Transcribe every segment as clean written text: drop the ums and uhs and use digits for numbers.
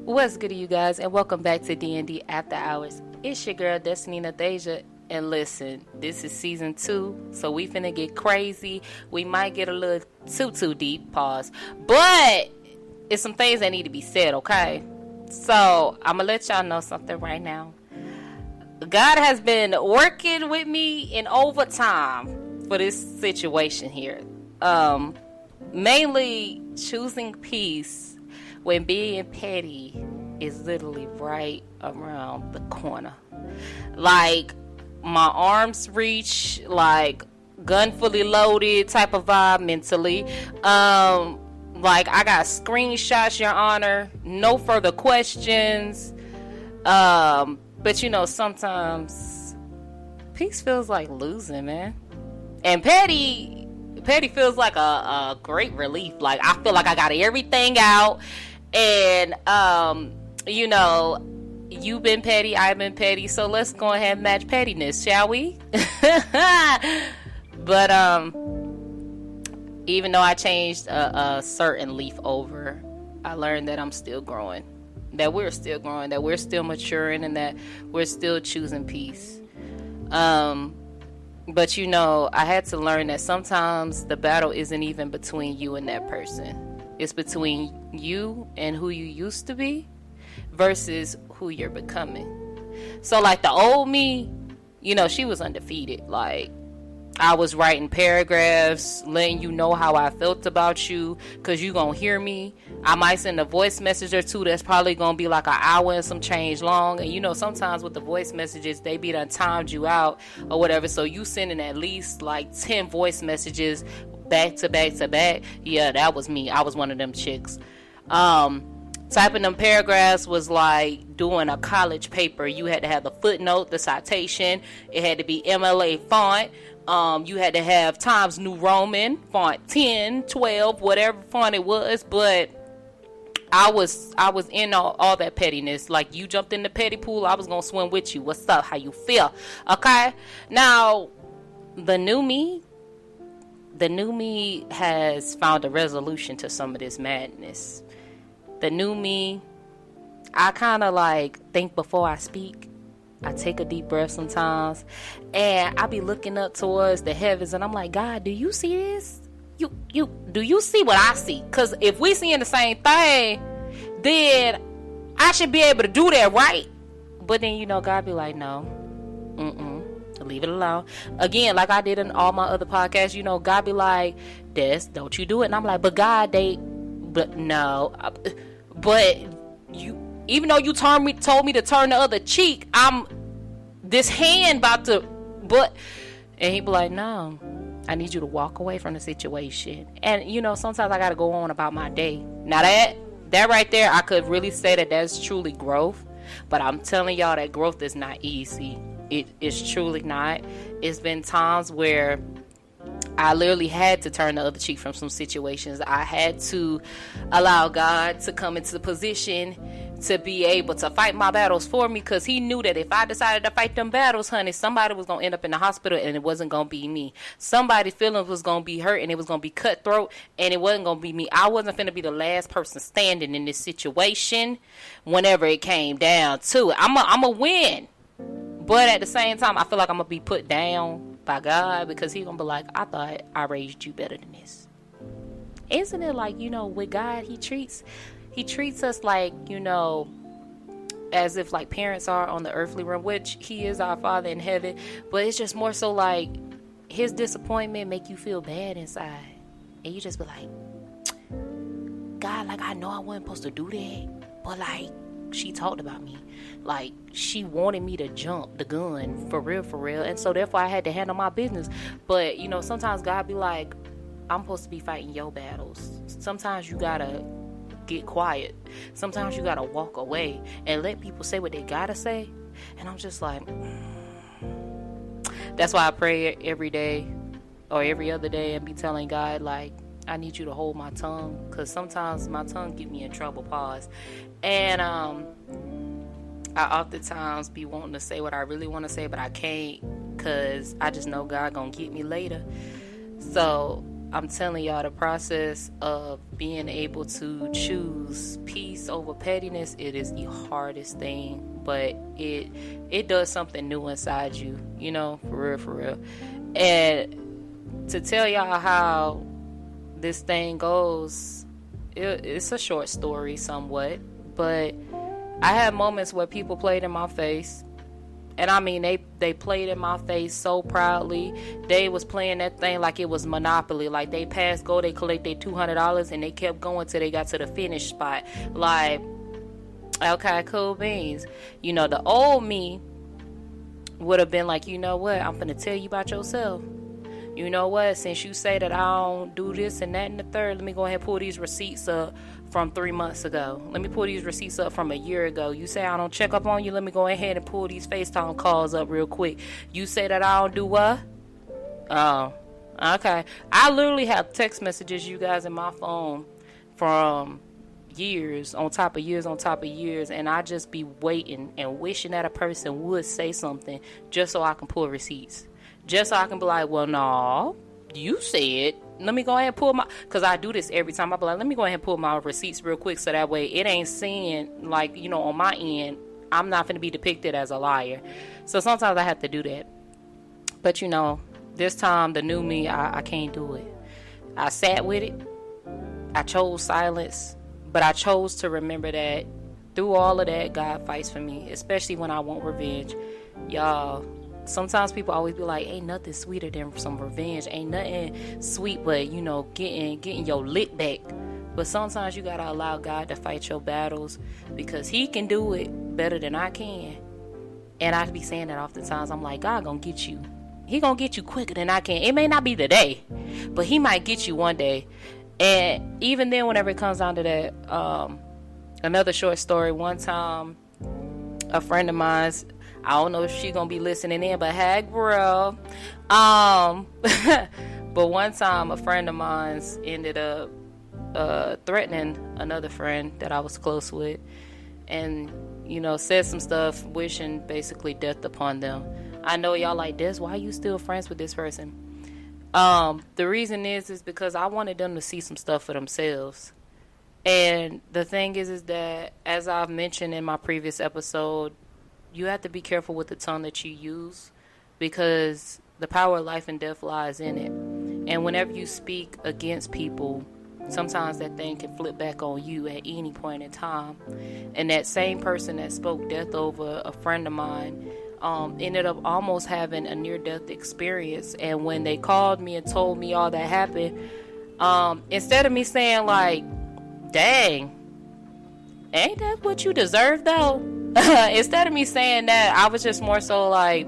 What's good to you guys, and welcome back to D&D After Hours. It's your girl Destiny Nathasia, and listen, this is season 2, so we finna get crazy. We might get a little too deep, pause, but it's some things that need to be said, okay? So I'm gonna let y'all know something right now. God has been working with me in overtime for this situation here. Mainly choosing peace when being petty is literally right around the corner. Like, my arms reach, like, gun fully loaded type of vibe mentally. Like, I got screenshots, Your Honor. No further questions. But, you know, sometimes peace feels like losing, man. And petty feels like a great relief. Like, I feel like I got everything out. And, you know, you've been petty, I've been petty, so let's go ahead and match pettiness, shall we? But, even though I changed a certain leaf over, I learned that I'm still growing. That we're still growing, that we're still maturing, and that we're still choosing peace. But, you know, I had to learn that sometimes the battle isn't even between you and that person. It's between you and who you used to be versus who you're becoming. So, like, the old me, you know, she was undefeated. Like, I was writing paragraphs, letting you know how I felt about you, because you gonna hear me. I might send a voice message or two that's probably gonna be like an hour and some change long. And, you know, sometimes with the voice messages, they be done timed you out or whatever. So you sending at least like 10 voice messages back to back to back. Yeah, that was me. I was one of them chicks. Typing them paragraphs was like doing a college paper. You had to have the footnote, the citation. It had to be MLA font. You had to have Times New Roman font 10, 12, whatever font it was. But I was in all that pettiness. Like, you jumped in the petty pool, I was gonna swim with you. What's up? How you feel? Okay. Now, the new me has found a resolution to some of this madness. The new me, I kind of like think before I speak. I take a deep breath sometimes, and I be looking up towards the heavens, and I'm like, God, do you see this? Do you see what I see? Because if we seeing the same thing, then I should be able to do that, right? But then, you know, God be like, no, leave it alone. Again, like I did in all my other podcasts, you know, God be like, Des, don't you do it. And I'm like, but God, but no. But you, even though you told me to turn the other cheek, I'm this hand about to, and he be like, no, I need you to walk away from the situation. And, you know, sometimes I got to go on about my day. Now that right there, I could really say that that's truly growth. But I'm telling y'all that growth is not easy. It is truly not. It's been times where I literally had to turn the other cheek from some situations. I had to allow God to come into the position to be able to fight my battles for me, because he knew that if I decided to fight them battles, honey, somebody was going to end up in the hospital, and it wasn't going to be me. Somebody's feelings was going to be hurt, and it was going to be cutthroat, and it wasn't going to be me. I wasn't going to be the last person standing in this situation whenever it came down to it. I'm a win. But at the same time, I feel like I'm going to be put down by God, because he's going to be like, I thought I raised you better than this. Isn't it like, you know, with God, he treats us like, you know, as if like parents are on the earthly realm, which he is our Father in heaven. But it's just more so like his disappointment make you feel bad inside. And you just be like, God, like, I know I wasn't supposed to do that, but like, she talked about me. Like, she wanted me to jump the gun for real. And so therefore I had to handle my business. But, you know, sometimes God be like, I'm supposed to be fighting your battles. Sometimes you gotta get quiet. Sometimes you gotta walk away and let people say what they gotta say. And I'm just like, That's why I pray every day or every other day and be telling God, like, I need you to hold my tongue, because sometimes my tongue get me in trouble. Pause. And I oftentimes be wanting to say what I really want to say, but I can't, because I just know God gonna get me later. So I'm telling y'all, the process of being able to choose peace over pettiness, it is the hardest thing, but it does something new inside you, you know, for real. And to tell y'all how this thing goes, it's a short story somewhat, but I had moments where people played in my face. And I mean, they played in my face so proudly. They was playing that thing like it was Monopoly. Like, they passed go, they collect their $200, and they kept going till they got to the finish spot. Like, okay, cool beans. You know, the old me would have been like, you know what, I'm finna tell you about yourself. You know what, since you say that I don't do this and that and the third, let me go ahead and pull these receipts up from 3 months ago. Let me pull these receipts up from a year ago. You say I don't check up on you, let me go ahead and pull these FaceTime calls up real quick. You say that I don't do what? Oh, okay. I literally have text messages, you guys, in my phone from years on top of years on top of years, and I just be waiting and wishing that a person would say something just so I can pull receipts. Just so I can be like, well, no, you said, let me go ahead and pull my, because I do this every time. I be like, let me go ahead and pull my receipts real quick so that way it ain't saying, like, you know, on my end, I'm not going to be depicted as a liar. So sometimes I have to do that. But, you know, this time, the new me, I can't do it. I sat with it. I chose silence. But I chose to remember that through all of that, God fights for me, especially when I want revenge. Y'all, sometimes people always be like, ain't nothing sweeter than some revenge. Ain't nothing sweet but, you know, getting your lick back. But sometimes you gotta allow God to fight your battles, because he can do it better than I can. And I be saying that oftentimes. I'm like, God gonna get you. He gonna get you quicker than I can. It may not be today, but he might get you one day. And even then, whenever it comes down to that, another short story. One time, a friend of mine's, I don't know if she gonna be listening in, but hey, girl. But one time, a friend of mine's ended up threatening another friend that I was close with, and you know, said some stuff, wishing basically death upon them. I know y'all like this. Why are you still friends with this person? The reason is because I wanted them to see some stuff for themselves. And the thing is that, as I've mentioned in my previous episode, you have to be careful with the tongue that you use, because the power of life and death lies in it. And whenever you speak against people, sometimes that thing can flip back on you at any point in time. And that same person that spoke death over a friend of mine ended up almost having a near-death experience. And when they called me and told me all that happened, instead of me saying like, dang, ain't that what you deserve though? Instead of me saying that, I was just more so like,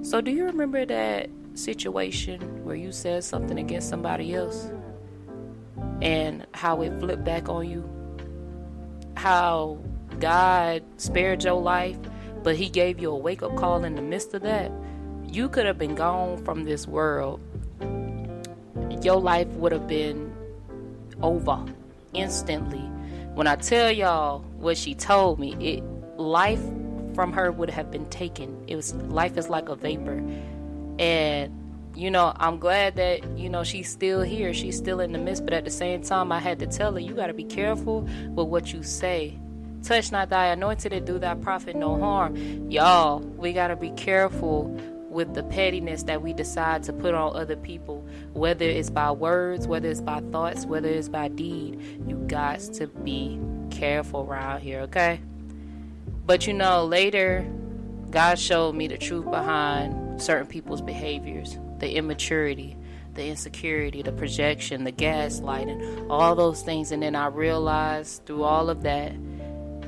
so do you remember that situation where you said something against somebody else and how it flipped back on you? How God spared your life, but he gave you a wake-up call in the midst of that? You could have been gone from this world. Your life would have been over instantly. When I tell y'all what she told me, life from her would have been taken. Life is like a vapor. And you know, I'm glad that, you know, she's still here, she's still in the midst, but at the same time I had to tell her, you got to be careful with what you say. Touch not thy anointed, and do thy prophet no harm. Y'all, we got to be careful with the pettiness that we decide to put on other people, whether it's by words, whether it's by thoughts, whether it's by deed. You got to be careful around here, okay? But you know, later God showed me the truth behind certain people's behaviors, the immaturity, the insecurity, the projection, the gaslighting, all those things. And then I realized through all of that,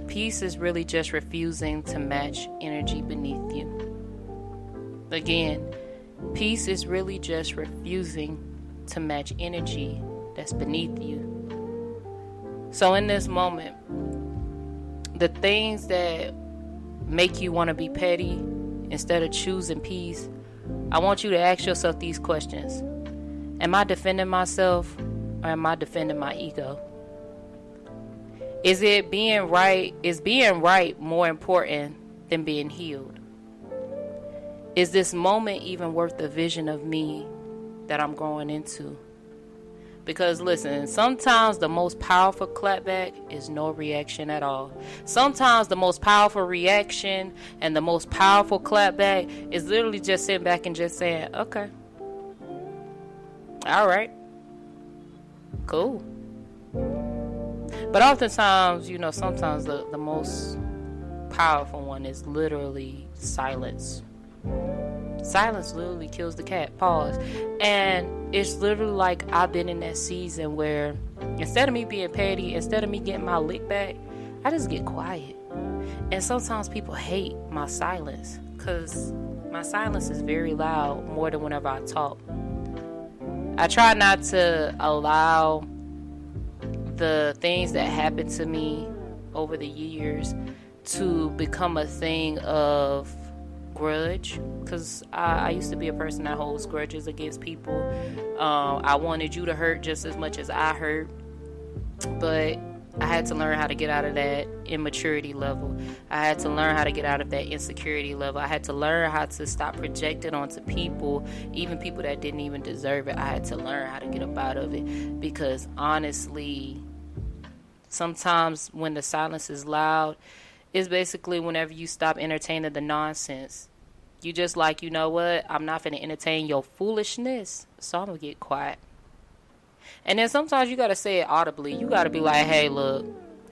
peace is really just refusing to match energy beneath you. Again, peace is really just refusing to match energy that's beneath you. So in this moment, the things that make you want to be petty instead of choosing peace, I want you to ask yourself these questions. Am I defending myself, or am I defending my ego? Is being right more important than being healed? Is this moment even worth the vision of me that I'm growing into? Because listen, sometimes the most powerful clapback is no reaction at all. Sometimes the most powerful reaction and the most powerful clapback is literally just sitting back and just saying, okay, all right, cool. But oftentimes, sometimes the most powerful one is literally silence. Silence literally kills the cat. Pause. And it's literally like I've been in that season where instead of me being petty, instead of me getting my lick back, I just get quiet. And sometimes people hate my silence because my silence is very loud more than whenever I talk. I try not to allow the things that happened to me over the years to become a thing of grudge, because I used to be a person that holds grudges against people. I wanted you to hurt just as much as I hurt, but I had to learn how to get out of that immaturity level. I had to learn how to get out of that insecurity level. I had to learn how to stop projecting onto people, even people that didn't even deserve it. I had to learn how to get up out of it, because honestly, sometimes when the silence is loud, it's basically whenever you stop entertaining the nonsense. You just like, you know what? I'm not finna entertain your foolishness, so I'm gonna get quiet. And then sometimes you gotta say it audibly. You gotta be like, hey, look,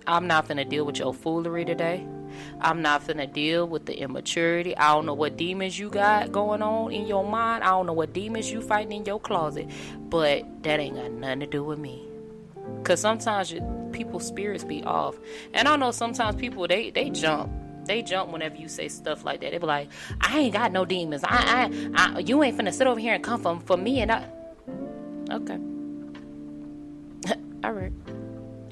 I'm not finna deal with your foolery today. I'm not finna deal with the immaturity. I don't know what demons you got going on in your mind. I don't know what demons you fighting in your closet. But that ain't got nothing to do with me. Because sometimes people's spirits be off. And I know sometimes people, they jump. They jump whenever you say stuff like that. They be like, I ain't got no demons. You ain't finna sit over here and come for me. And okay. All right.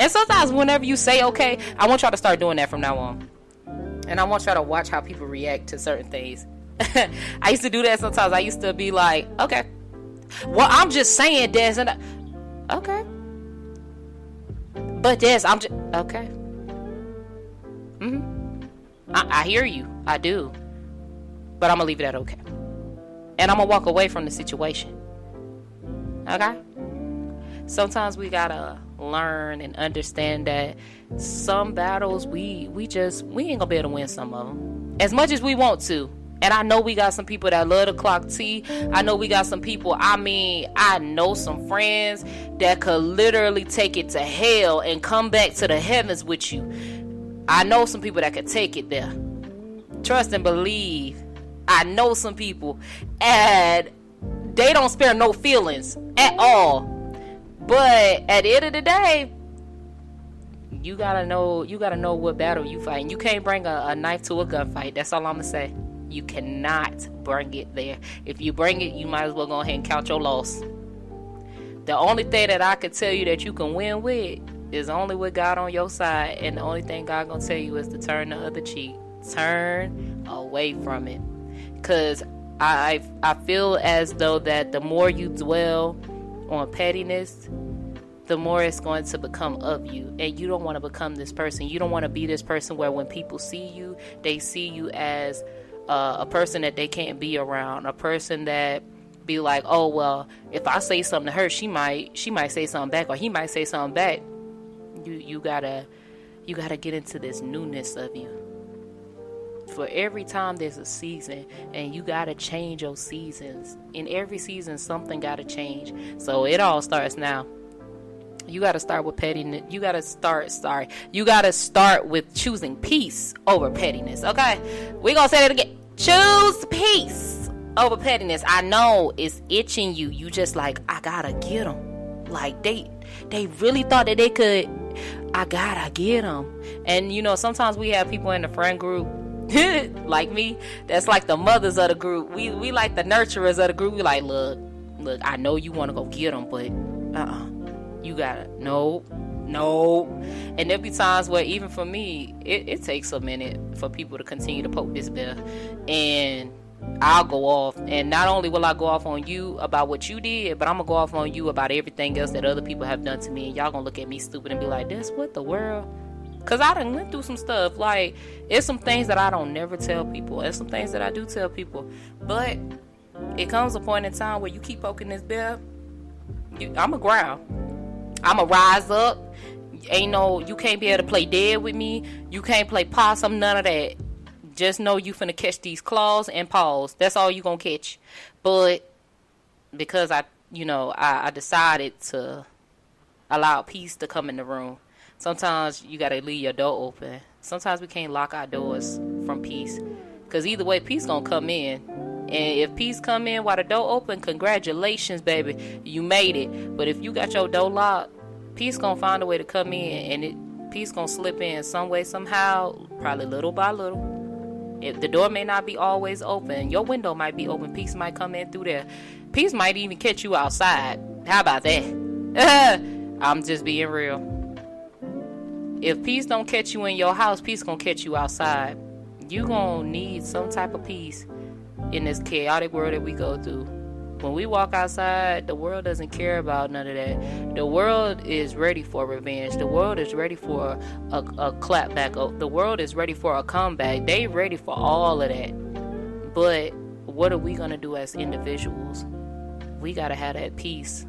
And sometimes whenever you say okay, I want y'all to start doing that from now on. And I want y'all to watch how people react to certain things. I used to do that sometimes. I used to be like, okay, well, I'm just saying this. And okay. But yes, I'm just, okay. I hear you. I do. But I'm going to leave it at okay. And I'm going to walk away from the situation. Okay? Sometimes we got to learn and understand that some battles, we ain't going to be able to win some of them. As much as we want to. And I know we got some people that love to clock tea. I know we got some people, I know some friends that could literally take it to hell and come back to the heavens with you. I know some people that could take it there. Trust and believe. I know some people, and they don't spare no feelings at all. But at the end of the day, you gotta know what battle you fighting. You can't bring a knife to a gunfight. That's all I'm gonna say. You cannot bring it there. If you bring it, you might as well go ahead and count your loss. The only thing that I could tell you that you can win with is only with God on your side, and the only thing God gonna tell you is to turn the other cheek. Turn away from it, because I feel as though that the more you dwell on pettiness, the more it's going to become of you, and you don't want to become this person. You don't want to be this person where when people see you, they see you as a person that they can't be around, a person that be like, oh well, if I say something to her, she might say something back, or he might say something back. You gotta get into this newness of you. For every time there's a season, and you gotta change your seasons. In every season, something gotta change. So it all starts now. You gotta start with pettiness. You gotta start with choosing peace over pettiness. Okay, we gonna say that again. Choose peace over pettiness. I know it's itching you. You just like, I gotta get them. Like they really thought that they could. I gotta get them. And sometimes we have people in the friend group like me, that's like the mothers of the group. We like the nurturers of the group. We like, look, I know you want to go get them, but you gotta no. And there'll be times where even for me, it takes a minute for people to continue to poke this bear, and I'll go off. And not only will I go off on you about what you did, but I'm gonna go off on you about everything else that other people have done to me, and y'all gonna look at me stupid and be like, this what the world? Because I done went through some stuff. Like, it's some things that I don't never tell people. There's some things that I do tell people. But it comes a point in time where you keep poking this bear, I'm going to growl. I'ma rise up. You can't be able to play dead with me. You can't play possum, none of that. Just know you finna catch these claws and paws. That's all you gonna catch. But because I decided to allow peace to come in the room. Sometimes you gotta leave your door open. Sometimes we can't lock our doors from peace, because either way, peace gonna come in. And if peace come in while the door open, congratulations, baby, you made it. But if you got your door locked, peace gonna find a way to come in, and peace gonna slip in some way, somehow, probably little by little. If the door may not be always open, your window might be open, peace might come in through there. Peace might even catch you outside. How about that? I'm just being real. If peace don't catch you in your house, peace gonna catch you outside. You gonna need some type of peace in this chaotic world that we go through. When we walk outside, the world doesn't care about none of that. The world is ready for revenge. The world is ready for a clapback. The world is ready for a comeback. They ready for all of that. But what are we gonna do as individuals? We gotta have that peace.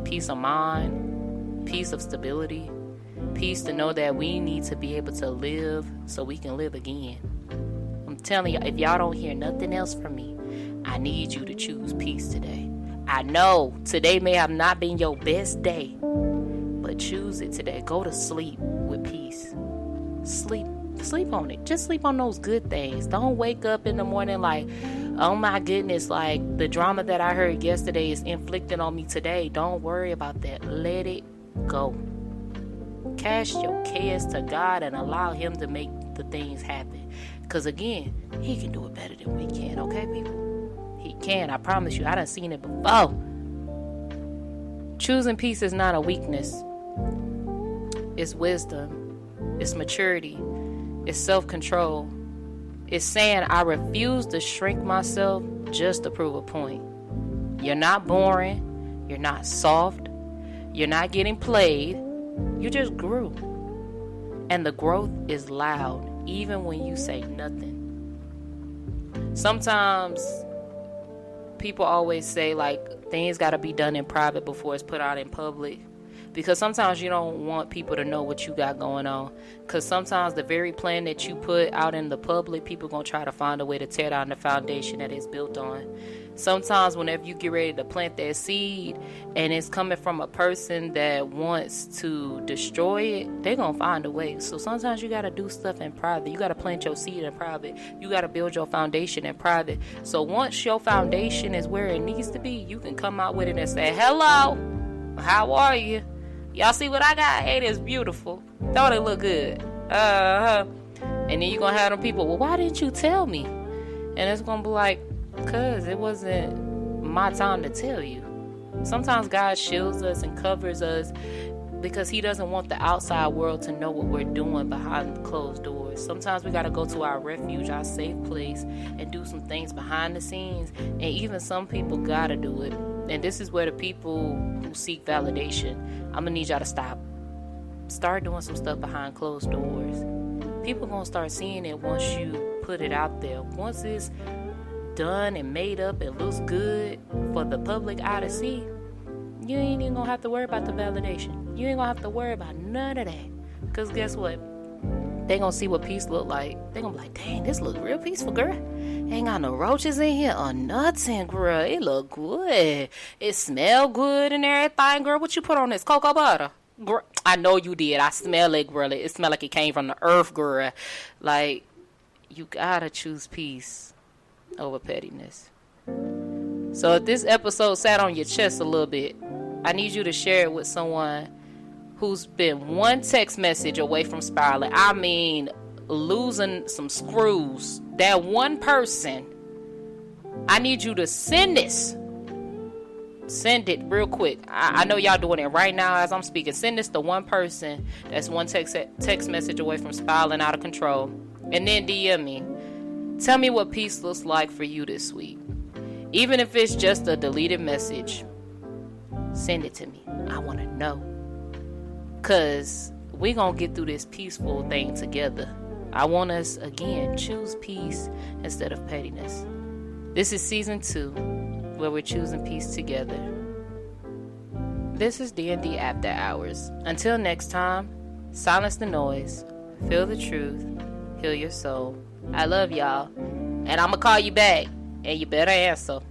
Peace of mind, peace of stability, peace to know that we need to be able to live so we can live again. I'm telling you, if y'all don't hear nothing else from me, I need you to choose peace today. I know today may have not been your best day, but choose it today. Go to sleep with peace. Sleep on it. Just sleep on those good things. Don't wake up in the morning like, oh my goodness, like the drama that I heard yesterday is inflicted on me today. Don't worry about that. Let it go. Cast your cares to God and allow Him to make the things happen. Because again, He can do it better than we can, okay, people? He can, I promise you. I done seen it before. Choosing peace is not a weakness. It's wisdom. It's maturity. It's self-control. It's saying I refuse to shrink myself just to prove a point. You're not boring. You're not soft. You're not getting played. You just grew. And the growth is loud, even when you say nothing. Sometimes people always say, like, things got to be done in private before it's put out in public. Because sometimes you don't want people to know what you got going on. Because sometimes the very plan that you put out in the public, people going to try to find a way to tear down the foundation that it's built on. Sometimes whenever you get ready to plant that seed and it's coming from a person that wants to destroy it, they're going to find a way. So sometimes you got to do stuff in private. You got to plant your seed in private. You got to build your foundation in private. So once your foundation is where it needs to be, you can come out with it and say, hello, how are you? Y'all see what I got? Hey, it's beautiful. Don't it look good? And then you're going to have them people, well, why didn't you tell me? And it's going to be like, because it wasn't my time to tell you. Sometimes God shields us and covers us because He doesn't want the outside world to know what we're doing behind the closed doors. Sometimes we got to go to our refuge, our safe place, and do some things behind the scenes. And even some people got to do it. And this is where the people who seek validation, I'm going to need y'all to stop. Start doing some stuff behind closed doors. People going to start seeing it once you put it out there. Once it's done and made up and looks good for the public eye to see, you ain't even going to have to worry about the validation. You ain't going to have to worry about none of that. Because guess what? They going to see what peace look like. They going to be like, dang, this look real peaceful, girl. Ain't got no roaches in here or nothing, girl. It look good. It smell good and everything, girl. What you put on this cocoa butter? Girl, I know you did. I smell it, girl. It smell like it came from the earth, girl. Like, you gotta choose peace over pettiness. So if this episode sat on your chest a little bit, I need you to share it with someone who's been one text message away from spiraling. I mean, losing some screws. That one person, I need you to send this. Send it real quick. I know y'all doing it right now as I'm speaking. Send this to one person that's one text message away from spiraling out of control. And then DM me. Tell me what peace looks like for you this week. Even if it's just a deleted message, send it to me. I want to know. Because we're going to get through this peaceful thing together. I want us, again, choose peace instead of pettiness. This is season 2, where we're choosing peace together. This is D&D After Hours. Until next time, silence the noise, feel the truth, heal your soul. I love y'all, and I'ma call you back, and you better answer.